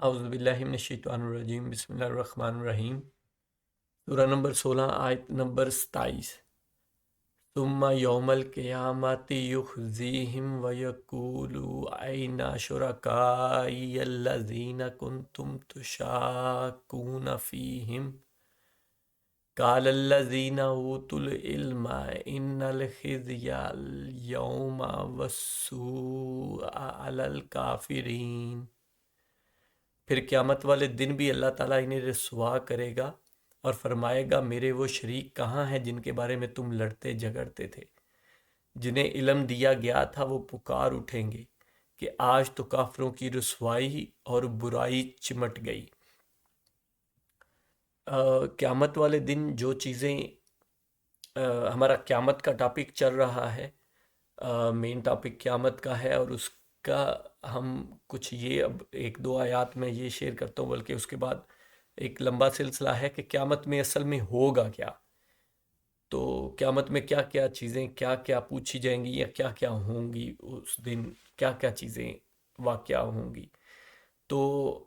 اعوذ باللہ من الشیطان الرجیم، بسم اللہ الرحمن الرحیم۔ سورہ نمبر 16، آیت نمبر 27۔ ثم یوم القیامت یخزیہم ویقول اینا شرکائی الذین کنتم تشاکون فیہم قال الذین اوتوا العلم ان الخزی اليوم والسوء علی الکافرین۔ پھر قیامت والے دن بھی اللہ تعالیٰ انہیں رسوا کرے گا اور فرمائے گا میرے وہ شریک کہاں ہیں جن کے بارے میں تم لڑتے جھگڑتے تھے۔ جنہیں علم دیا گیا تھا وہ پکار اٹھیں گے کہ آج تو کافروں کی رسوائی اور برائی چمٹ گئی۔ قیامت والے دن جو چیزیں ہمارا قیامت کا ٹاپک چل رہا ہے، مین ٹاپک قیامت کا ہے، اور اس کا ہم کچھ یہ اب ایک دو آیات میں یہ شیئر کرتا ہوں، بلکہ اس کے بعد ایک لمبا سلسلہ ہے کہ قیامت میں اصل میں ہوگا کیا۔ تو قیامت میں کیا کیا چیزیں کیا کیا پوچھی جائیں گی یا کیا کیا ہوں گی اس دن، کیا کیا چیزیں واقعہ ہوں گی۔ تو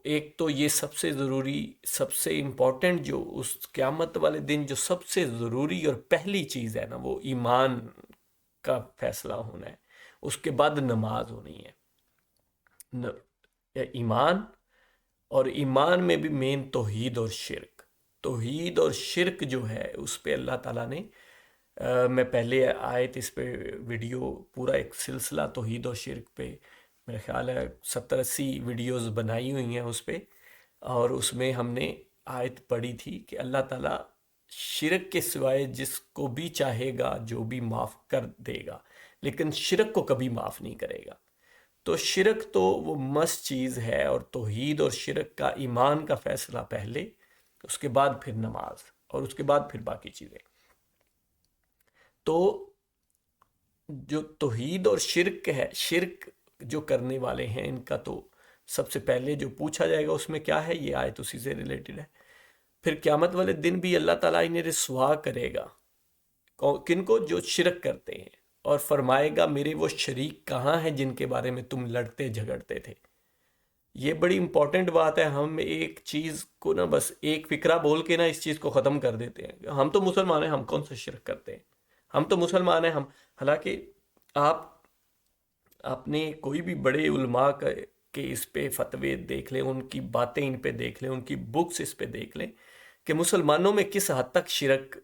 ایک تو یہ سب سے ضروری، سب سے امپورٹنٹ جو اس قیامت والے دن جو سب سے ضروری اور پہلی چیز ہے نا، وہ ایمان کا فیصلہ ہونا ہے۔ اس کے بعد نماز ہونی ہے۔ ایمان، اور ایمان میں بھی مین توحید اور شرک۔ توحید اور شرک جو ہے اس پہ اللہ تعالیٰ نے میں پہلے آیت اس پہ ویڈیو پورا ایک سلسلہ توحید اور شرک پہ میرا خیال ہے 70-80 ویڈیوز بنائی ہوئی ہیں اس پہ، اور اس میں ہم نے آیت پڑھی تھی کہ اللہ تعالیٰ شرک کے سوائے جس کو بھی چاہے گا جو بھی معاف کر دے گا، لیکن شرک کو کبھی معاف نہیں کرے گا۔ تو شرک تو وہ مست چیز ہے، اور توحید اور شرک کا ایمان کا فیصلہ پہلے، اس کے بعد پھر نماز، اور اس کے بعد پھر باقی چیزیں۔ تو جو توحید اور شرک ہے، شرک جو کرنے والے ہیں ان کا تو سب سے پہلے جو پوچھا جائے گا اس میں کیا ہے، یہ آیت اسی سے ریلیٹڈ ہے۔ پھر قیامت والے دن بھی اللہ تعالیٰ انہیں رسوا کرے گا، کن کو؟ جو شرک کرتے ہیں، اور فرمائے گا میرے وہ شریک کہاں ہیں جن کے بارے میں تم لڑتے جھگڑتے تھے۔ یہ بڑی امپورٹنٹ بات ہے۔ ہم ایک چیز کو نا بس ایک فکرہ بول کے نا اس چیز کو ختم کر دیتے ہیں، ہم تو مسلمان ہیں، ہم کون سا شرک کرتے ہیں، ہم تو مسلمان ہیں ہم۔ حالانکہ آپ نے کوئی بھی بڑے علماء کے اس پہ فتوے دیکھ لیں، ان کی باتیں ان پہ دیکھ لیں، ان کی بکس اس پہ دیکھ لیں کہ مسلمانوں میں کس حد تک شرک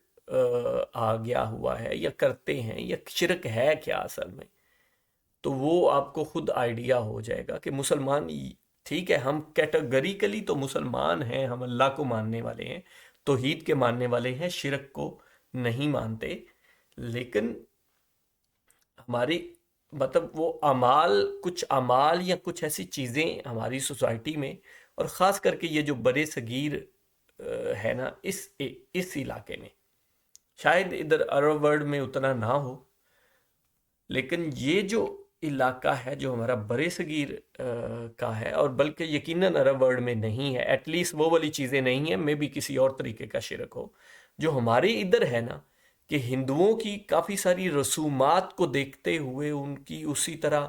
آ گیا ہوا ہے یا کرتے ہیں، یا شرک ہے کیا اصل میں۔ تو وہ آپ کو خود آئیڈیا ہو جائے گا کہ مسلمان ٹھیک ہے، ہم کیٹیگریکلی تو مسلمان ہیں، ہم اللہ کو ماننے والے ہیں، توحید کے ماننے والے ہیں، شرک کو نہیں مانتے، لیکن ہماری مطلب وہ کچھ اعمال یا کچھ ایسی چیزیں ہماری سوسائٹی میں، اور خاص کر کے یہ جو برے صغیر ہے نا اس علاقے میں، شاید ادھر عرب ورلڈ میں اتنا نہ ہو، لیکن یہ جو علاقہ ہے جو ہمارا برے صغیر کا ہے، اور بلکہ یقیناً عرب ورلڈ میں نہیں ہے، ایٹ لیسٹ وہ والی چیزیں نہیں ہیں، میں بھی کسی اور طریقے کا شرک ہو جو ہمارے ادھر ہے نا، کہ ہندوؤں کی کافی ساری رسومات کو دیکھتے ہوئے ان کی اسی طرح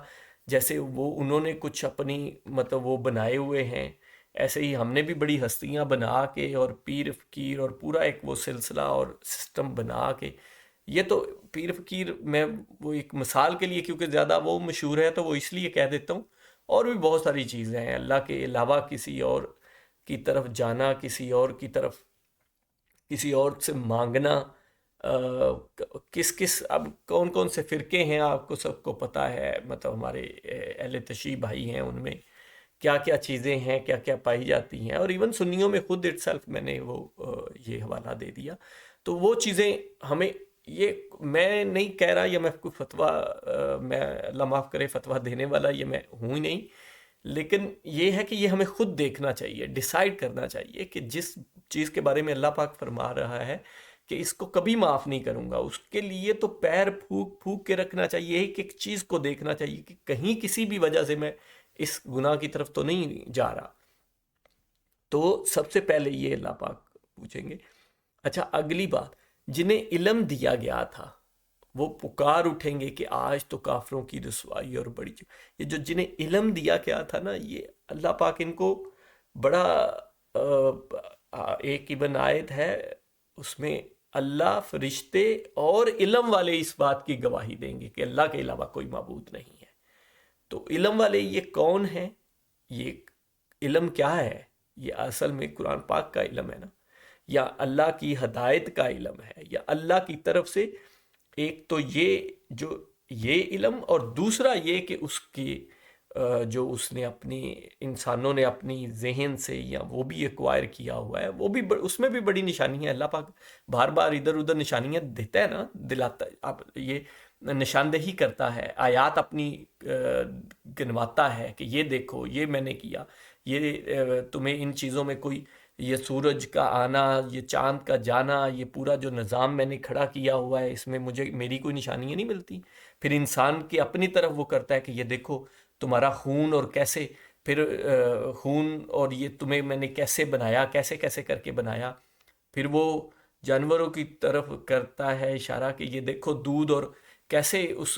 جیسے انہوں نے کچھ اپنی مطلب وہ بنائے ہوئے ہیں، ایسے ہی ہم نے بھی بڑی ہستیاں بنا کے اور پیر فقیر اور پورا ایک وہ سلسلہ اور سسٹم بنا کے، یہ تو پیر فقیر میں وہ ایک مثال کے لیے کیونکہ زیادہ وہ مشہور ہے تو وہ اس لیے کہہ دیتا ہوں، اور بھی بہت ساری چیزیں ہیں، اللہ کے علاوہ کسی اور کی طرف جانا، کسی اور کی طرف کسی اور سے مانگنا، کس اب کون کون سے فرقے ہیں آپ کو سب کو پتہ ہے، مطلب ہمارے اہل تشیع بھائی ہیں، ان میں کیا کیا چیزیں ہیں، کیا کیا پائی جاتی ہیں، اور ایون سنیوں میں خود اٹ سیلف میں نے وہ یہ حوالہ دے دیا۔ تو وہ چیزیں ہمیں، یہ میں نہیں کہہ رہا یا میں کوئی فتویٰ، میں اللہ معاف کرے فتویٰ دینے والا یہ میں ہوں ہی نہیں، لیکن یہ ہے کہ یہ ہمیں خود دیکھنا چاہیے، ڈیسائیڈ کرنا چاہیے کہ جس چیز کے بارے میں اللہ پاک فرما رہا ہے کہ اس کو کبھی معاف نہیں کروں گا، اس کے لیے تو پیر پھونک پھونک کے رکھنا چاہیے، ایک چیز کو دیکھنا چاہیے کہ کہیں کسی بھی وجہ سے میں اس گناہ کی طرف تو نہیں جا رہا۔ تو سب سے پہلے یہ اللہ پاک پوچھیں گے۔ اچھا، اگلی بات، جنہیں علم دیا گیا تھا وہ پکار اٹھیں گے کہ آج تو کافروں کی رسوائی اور بڑی یہ جو جنہیں علم دیا گیا تھا نا، یہ اللہ پاک ان کو بڑا ایک ابن آیت ہے، اس میں اللہ، فرشتے اور علم والے اس بات کی گواہی دیں گے کہ اللہ کے علاوہ کوئی معبود نہیں ہے۔ تو علم والے یہ کون ہیں؟ یہ علم کیا ہے؟ یہ اصل میں قرآن پاک کا علم ہے نا، یا اللہ کی ہدایت کا علم ہے، یا اللہ کی طرف سے ایک تو یہ جو یہ علم، اور دوسرا یہ کہ اس کی جو اس نے اپنی انسانوں نے اپنی ذہن سے یا وہ بھی ایکوائر کیا ہوا ہے، وہ بھی اس میں بھی بڑی نشانی ہے۔ اللہ پاک بار بار ادھر ادھر نشانیاں دیتا ہے نا، دلاتا ہے، اب یہ نشاندہی کرتا ہے، آیات اپنی گنواتا ہے کہ یہ دیکھو، یہ میں نے کیا، یہ تمہیں ان چیزوں میں کوئی، یہ سورج کا آنا، یہ چاند کا جانا، یہ پورا جو نظام میں نے کھڑا کیا ہوا ہے، اس میں مجھے میری کوئی نشانیاں نہیں ملتی۔ پھر انسان کی اپنی طرف وہ کرتا ہے کہ یہ دیکھو تمہارا خون، اور کیسے پھر خون، اور یہ تمہیں میں نے کیسے بنایا، کیسے کیسے کر کے بنایا۔ پھر وہ جانوروں کی طرف کرتا ہے اشارہ کہ یہ دیکھو دودھ، اور کیسے اس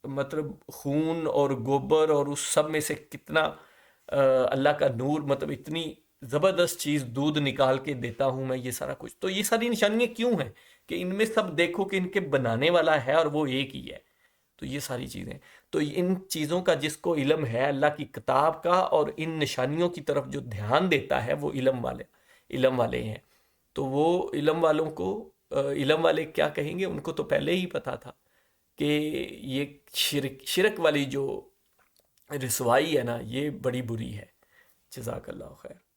مطلب خون اور گوبر اور اس سب میں سے کتنا اللہ کا نور، مطلب اتنی زبردست چیز دودھ نکال کے دیتا ہوں میں، یہ سارا کچھ۔ تو یہ ساری نشانیاں کیوں ہیں؟ کہ ان میں سب دیکھو کہ ان کے بنانے والا ہے اور وہ ایک ہی ہے۔ تو یہ ساری چیزیں، تو ان چیزوں کا جس کو علم ہے اللہ کی کتاب کا، اور ان نشانیوں کی طرف جو دھیان دیتا ہے، وہ علم والے ہیں۔ تو وہ علم والوں کو علم والے کیا کہیں گے؟ ان کو تو پہلے ہی پتا تھا کہ یہ شرک والی جو رسوائی ہے نا، یہ بڑی بری ہے۔ جزاک اللہ خیر۔